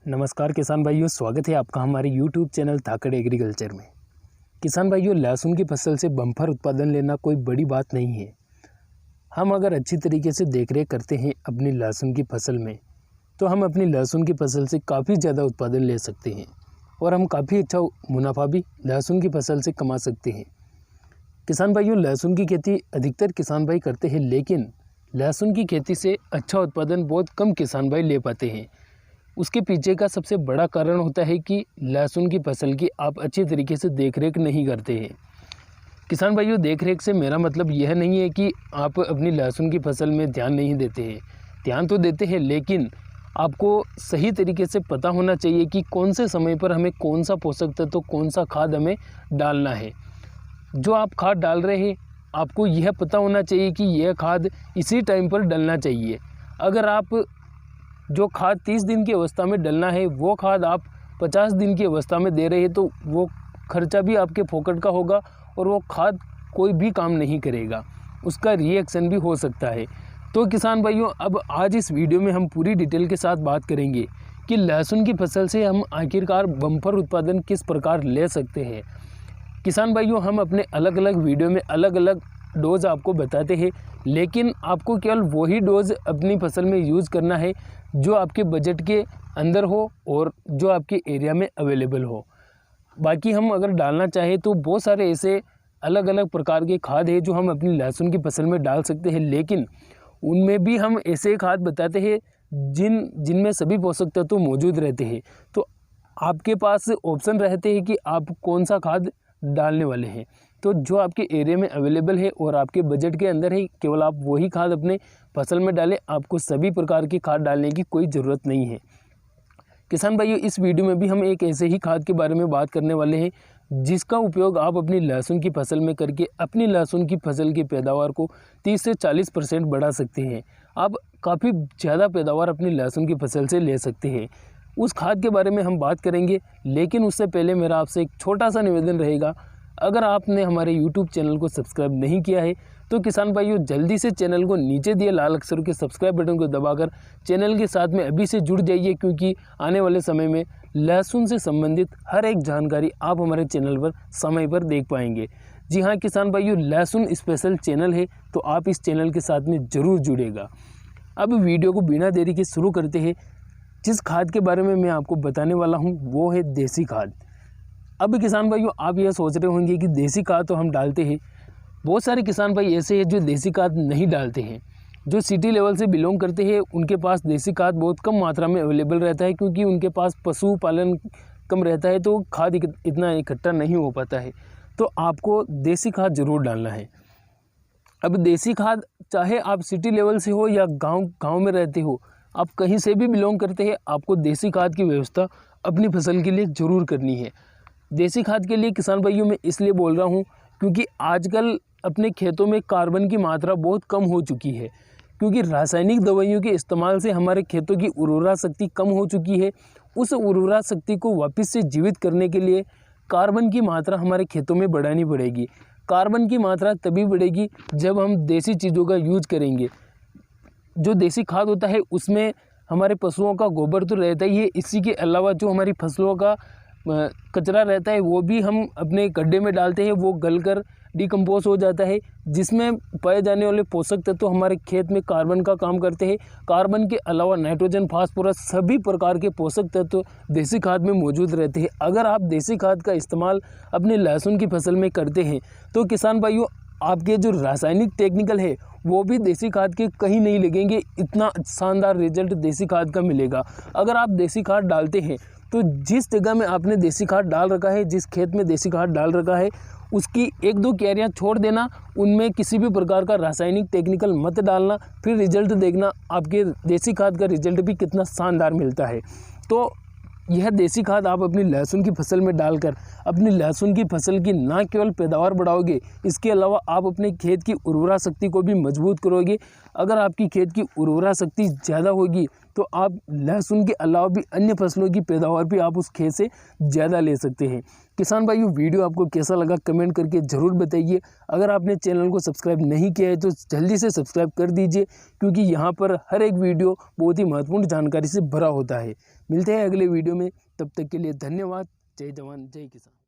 नमस्कार किसान भाइयों, स्वागत है आपका हमारे YouTube चैनल धाकड़ एग्रीकल्चर में। किसान भाइयों, लहसुन की फसल से बम्पर उत्पादन लेना कोई बड़ी बात नहीं है। हम अगर अच्छी तरीके से देखरेख करते हैं अपनी लहसुन की फसल में, तो हम अपनी लहसुन की फसल से काफ़ी ज़्यादा उत्पादन ले सकते हैं और हम काफ़ी अच्छा मुनाफा भी लहसुन की फसल से कमा सकते हैं। किसान भाइयों, लहसुन की खेती अधिकतर किसान भाई करते हैं, लेकिन लहसुन की खेती से अच्छा उत्पादन बहुत कम किसान भाई ले पाते हैं। उसके पीछे का सबसे बड़ा कारण होता है कि लहसुन की फसल की आप अच्छी तरीके से देखरेख नहीं करते हैं। किसान भाइयों, देखरेख से मेरा मतलब यह नहीं है कि आप अपनी लहसुन की फसल में ध्यान नहीं देते हैं। ध्यान तो देते हैं, लेकिन आपको सही तरीके से पता होना चाहिए कि कौन से समय पर हमें कौन सा पोषक तत्व, कौन सा खाद हमें डालना है। जो आप खाद डाल रहे हैं, आपको यह पता होना चाहिए कि यह खाद इसी टाइम पर डलना चाहिए। अगर आप जो खाद 30 दिन की अवस्था में डलना है, वो खाद आप 50 दिन की अवस्था में दे रहे हैं, तो वो खर्चा भी आपके फोकट का होगा और वो खाद कोई भी काम नहीं करेगा, उसका रिएक्शन भी हो सकता है। तो किसान भाइयों, अब आज इस वीडियो में हम पूरी डिटेल के साथ बात करेंगे कि लहसुन की फसल से हम आखिरकार बम्पर उत्पादन किस प्रकार ले सकते हैं। किसान भाइयों, हम अपने अलग अलग वीडियो में अलग अलग डोज आपको बताते हैं, लेकिन आपको केवल वही डोज अपनी फसल में यूज़ करना है जो आपके बजट के अंदर हो और जो आपके एरिया में अवेलेबल हो। बाकी हम अगर डालना चाहें तो बहुत सारे ऐसे अलग अलग प्रकार के खाद हैं जो हम अपनी लहसुन की फसल में डाल सकते हैं, लेकिन उनमें भी हम ऐसे खाद बताते हैं जिनमें सभी पोषक तत्व मौजूद रहते हैं। तो आपके पास ऑप्शन रहते हैं कि आप कौन सा खाद डालने वाले हैं। तो जो आपके एरिया में अवेलेबल है और आपके बजट के अंदर है, केवल आप वही खाद अपने फसल में डालें। आपको सभी प्रकार की खाद डालने की कोई ज़रूरत नहीं है। किसान भाइयों, इस वीडियो में भी हम एक ऐसे ही खाद के बारे में बात करने वाले हैं जिसका उपयोग आप अपनी लहसुन की फसल में करके अपनी लहसुन की फसल की पैदावार को 30 से 40% बढ़ा सकते हैं। आप काफ़ी ज़्यादा पैदावार अपनी लहसुन की फसल से ले सकते हैं। उस खाद के बारे में हम बात करेंगे, लेकिन उससे पहले मेरा आपसे एक छोटा सा निवेदन रहेगा। अगर आपने हमारे YouTube चैनल को सब्सक्राइब नहीं किया है तो किसान भाइयों, जल्दी से चैनल को नीचे दिए लाल अक्षरों के सब्सक्राइब बटन को दबाकर चैनल के साथ में अभी से जुड़ जाइए, क्योंकि आने वाले समय में लहसुन से संबंधित हर एक जानकारी आप हमारे चैनल पर समय पर देख पाएंगे। जी हाँ किसान भाइयों, लहसुन स्पेशल चैनल है, तो आप इस चैनल के साथ में ज़रूर जुड़ेगा। अब वीडियो को बिना देरी के शुरू करते हैं। जिस खाद के बारे में मैं आपको बताने वाला हूँ वो है देसी खाद। अब किसान भाइयों, आप यह सोच रहे होंगे कि देसी खाद तो हम डालते हैं। बहुत सारे किसान भाई ऐसे हैं जो देसी खाद नहीं डालते हैं। जो सिटी लेवल से बिलोंग करते हैं, उनके पास देसी खाद बहुत कम मात्रा में अवेलेबल रहता है, क्योंकि उनके पास पशुपालन कम रहता है, तो खाद इतना इकट्ठा नहीं हो पाता है। तो आपको देसी खाद ज़रूर डालना है। अब देसी खाद चाहे आप सिटी लेवल से हो या गाँव में रहते हो, आप कहीं से भी बिलोंग करते हैं, आपको देसी खाद की व्यवस्था अपनी फसल के लिए ज़रूर करनी है। देसी खाद के लिए किसान भाइयों मैं इसलिए बोल रहा हूँ क्योंकि आजकल अपने खेतों में कार्बन की मात्रा बहुत कम हो चुकी है, क्योंकि रासायनिक दवाइयों के इस्तेमाल से हमारे खेतों की उर्वरा शक्ति कम हो चुकी है। उस उर्वरा शक्ति को वापस से जीवित करने के लिए कार्बन की मात्रा हमारे खेतों में बढ़ानी पड़ेगी। कार्बन की मात्रा तभी बढ़ेगी जब हम देसी चीज़ों का यूज करेंगे। जो देसी खाद होता है उसमें हमारे पशुओं का गोबर तो रहता ही है, इसी के अलावा जो हमारी फसलों का कचरा रहता है वो भी हम अपने गड्ढे में डालते हैं, वो गलकर डिकम्पोज हो जाता है, जिसमें पाए जाने वाले पोषक तत्व हमारे खेत में कार्बन का काम करते हैं। कार्बन के अलावा नाइट्रोजन, फास्फोरस, सभी प्रकार के पोषक तत्व देसी खाद में मौजूद रहते हैं। अगर आप देसी खाद का इस्तेमाल अपने लहसुन की फसल में करते हैं तो किसान भाइयों, आपके जो रासायनिक टेक्निकल है वो भी देसी खाद के कहीं नहीं लगेंगे। इतना शानदार रिजल्ट देसी खाद का मिलेगा। अगर आप देसी खाद डालते हैं तो जिस जगह में आपने देसी खाद डाल रखा है, जिस खेत में देसी खाद डाल रखा है, उसकी 1-2 क्यारियाँ छोड़ देना, उनमें किसी भी प्रकार का रासायनिक टेक्निकल मत डालना, फिर रिजल्ट देखना आपके देसी खाद का रिजल्ट भी कितना शानदार मिलता है। तो यह देसी खाद आप अपनी लहसुन की फसल में डालकर अपनी लहसुन की फसल की न केवल पैदावार बढ़ाओगे, इसके अलावा आप अपने खेत की उर्वरा शक्ति को भी मजबूत करोगे। अगर आपकी खेत की उर्वरा शक्ति ज़्यादा होगी तो आप लहसुन के अलावा भी अन्य फसलों की पैदावार भी आप उस खेत से ज़्यादा ले सकते हैं। किसान भाइयों, वीडियो आपको कैसा लगा कमेंट करके ज़रूर बताइए। अगर आपने चैनल को सब्सक्राइब नहीं किया है तो जल्दी से सब्सक्राइब कर दीजिए, क्योंकि यहाँ पर हर एक वीडियो बहुत ही महत्वपूर्ण जानकारी से भरा होता है। मिलते हैं अगले वीडियो में, तब तक के लिए धन्यवाद। जय जवान जय किसान।